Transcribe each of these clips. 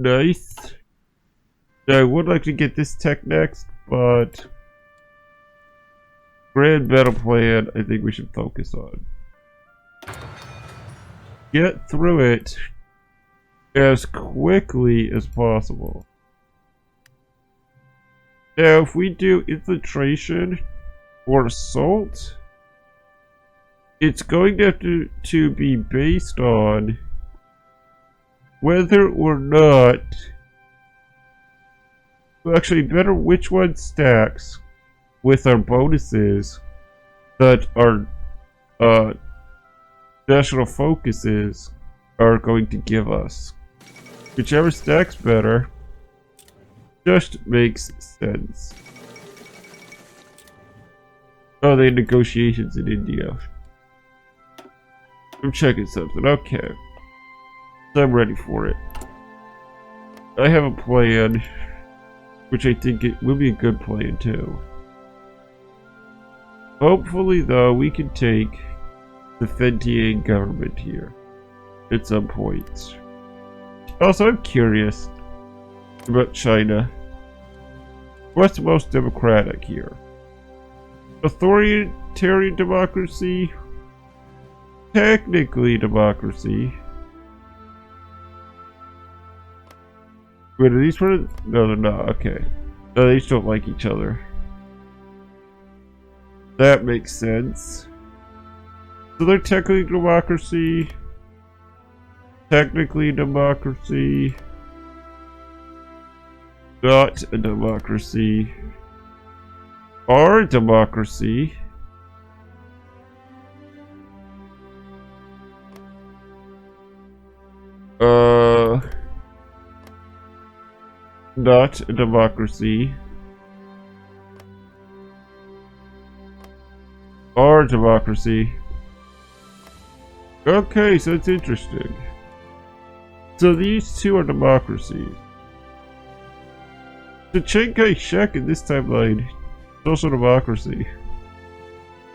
Nice. I would like to get this tech next, but grand battle plan I think we should focus on. Get through it as quickly as possible. Now if we do infiltration or assault, it's going to have to be based on whether or not, well, actually better which one stacks with our bonuses that our national focuses are going to give us. Whichever stacks better just makes sense. Oh, they had negotiations in India. I'm checking something. Okay. So I'm ready for it. I have a plan, which I think it will be a good plan too. Hopefully, though, we can take the Fentian government here at some point. Also, I'm curious about China. What's most democratic here? Authoritarian democracy? Technically democracy. Wait, are these for? No, they're not. Okay. No, they just don't like each other. That makes sense. So they're technically democracy. Technically democracy. Not a democracy. Our democracy. Not a democracy. Our democracy. Okay, so it's interesting. So these two are democracies. The Chiang Kai-shek in this timeline, social democracy.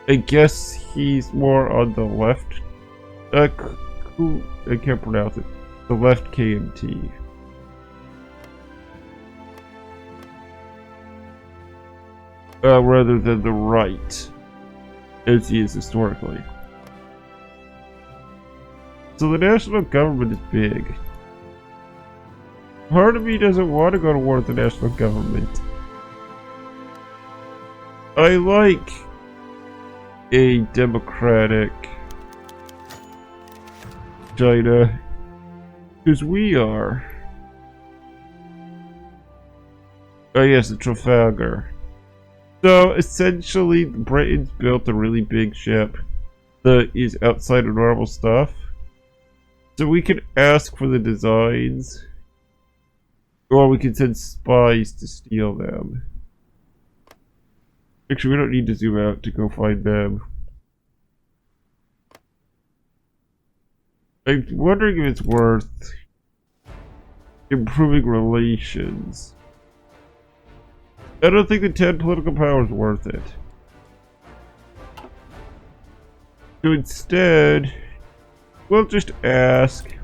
I guess he's more on the left. I can't pronounce it. The left KMT. Rather than the right, as he is historically. So the national government is big. Part of me doesn't want to go to war with the national government. I like a democratic China, because we are. Oh yes, the Trafalgar. So essentially, Britain's built a really big ship that is outside of normal stuff. So we can ask for the designs, or we can send spies to steal them. Actually, we don't need to zoom out to go find them. I'm wondering if it's worth improving relations. I don't think the 10 political power is worth it. So instead, we'll just ask.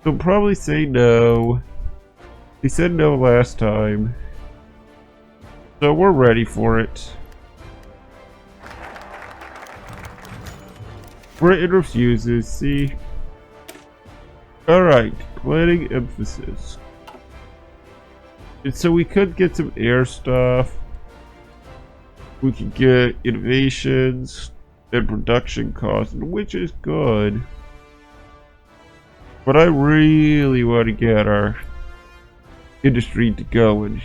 They'll probably say no. They said no last time. So we're ready for it. Britain refuses, see? Alright, planning emphasis. And so we could get some air stuff. We could get innovations and production costs, which is good. But I really want to get our industry to go, and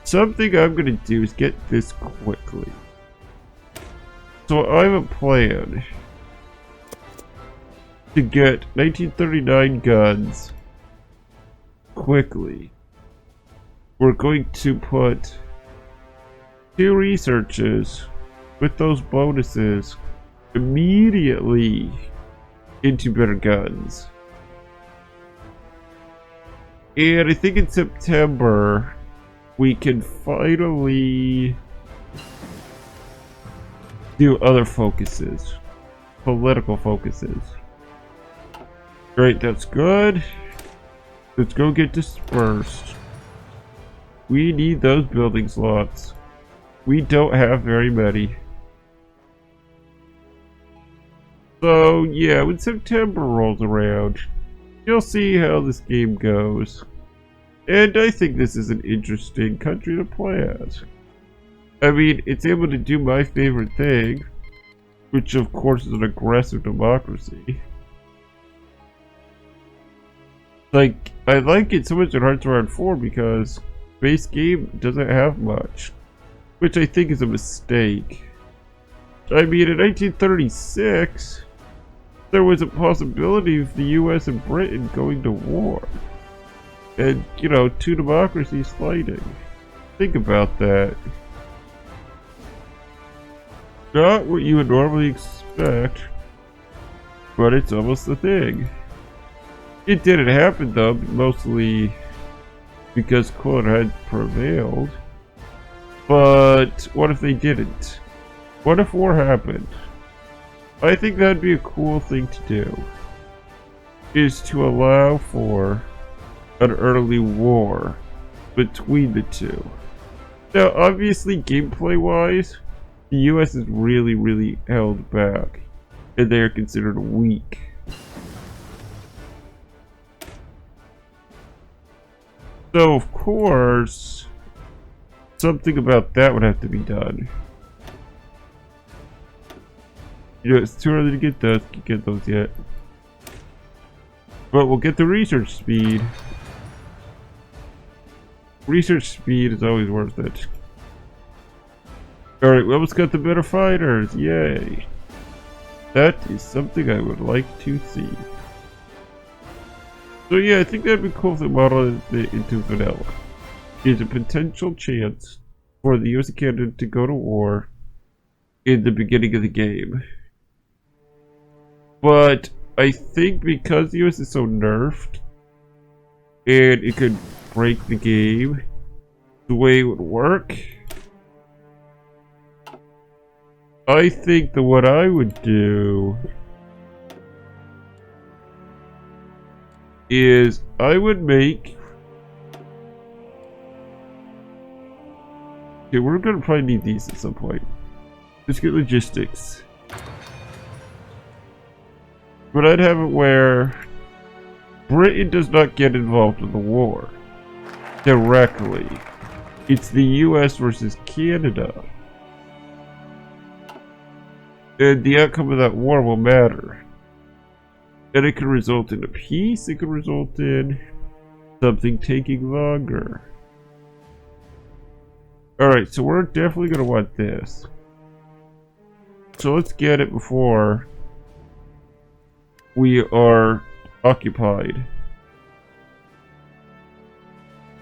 something I'm going to do is get this quickly. So I have a plan to get 1939 guns quickly. We're going to put 2 researches with those bonuses immediately into better guns. And I think in September we can finally do other focuses, political focuses. Great, that's good. Let's go get dispersed. We need those building slots. We don't have very many. So yeah, when September rolls around, you'll see how this game goes. And I think this is an interesting country to play as. I mean, it's able to do my favorite thing, which of course is an aggressive democracy. Like, I like it so much in Hearts of Iron 4 because base game doesn't have much, which I think is a mistake. I mean, in 1936, there was a possibility of the US and Britain going to war. And, you know, two democracies fighting. Think about that. Not what you would normally expect, but it's almost the thing. It didn't happen though, mostly because cooler had prevailed. But what if they didn't? What if war happened? I think that'd be a cool thing to do. Is to allow for an early war between the two. Now obviously gameplay wise, the US is really held back. And they are considered weak. So of course, something about that would have to be done. You know, it's too early to get those yet. But we'll get the research speed. Research speed is always worth it. Alright, we almost got the better fighters. Yay. That is something I would like to see. So yeah, I think that'd be cool if they modeled it into vanilla. There's a potential chance for the US and Canada to go to war in the beginning of the game. But I think because the US is so nerfed and it could break the game the way it would work, I think that what I would do is I would make... Okay, we're gonna probably need these at some point. Let's get logistics. But I'd have it where Britain does not get involved in the war directly. It's the US versus Canada. And the outcome of that war will matter. And it could result in a peace, it could result in something taking longer. Alright, so we're definitely going to want this. So let's get it before we are occupied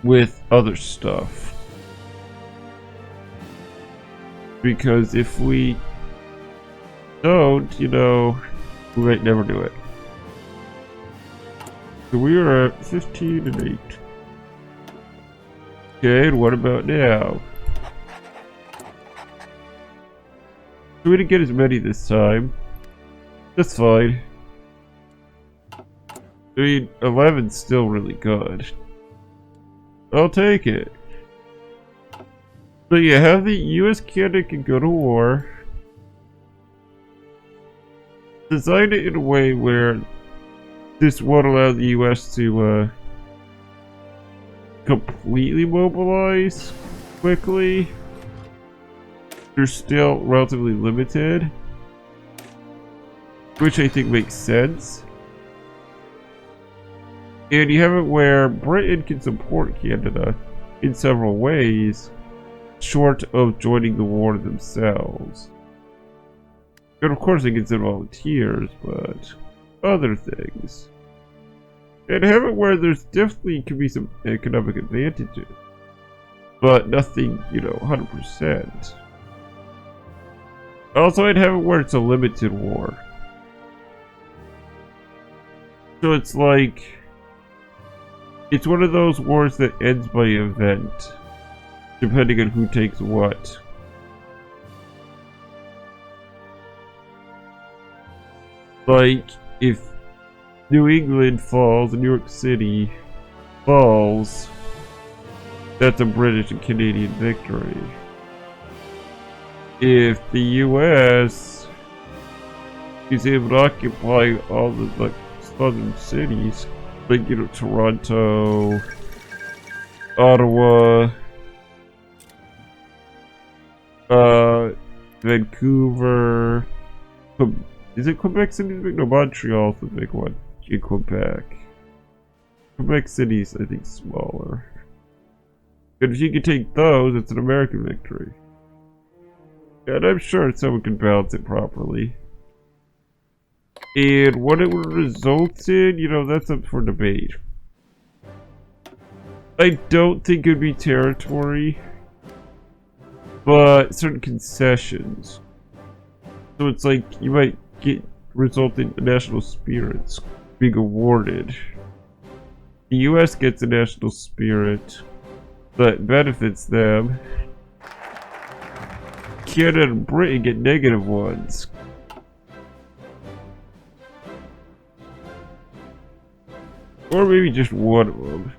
with other stuff. Because if we don't, you know, we might never do it. So we are at 15 and 8. Okay, and what about now? So we didn't get as many this time. That's fine. I mean, 11's still really good. I'll take it. But yeah, have the US Canada can go to war. Design it in a way where this won't allow the US to completely mobilize quickly. They're still relatively limited, which I think makes sense. And you have it where Britain can support Canada in several ways, short of joining the war themselves. And of course they can send volunteers, but other things. And have it where there's definitely can be some economic advantages, but nothing, you know, 100%. Also, I'd have it where it's a limited war. So it's like, it's one of those wars that ends by event, depending on who takes what. Like, if New England falls in New York City, falls, that's a British and Canadian victory. If the US is able to occupy all the like southern cities, like Toronto, Ottawa, Vancouver, is it Quebec City? No, Montreal's the big one in Quebec. Quebec City's, I think, smaller. But if you can take those, it's an American victory. And I'm sure someone can balance it properly. And what it would result in, that's up for debate. I don't think it would be territory, but certain concessions. So it's like you might result in national spirits being awarded. The US gets a national spirit that benefits them. Canada and Britain get negative ones. Or maybe just one of them.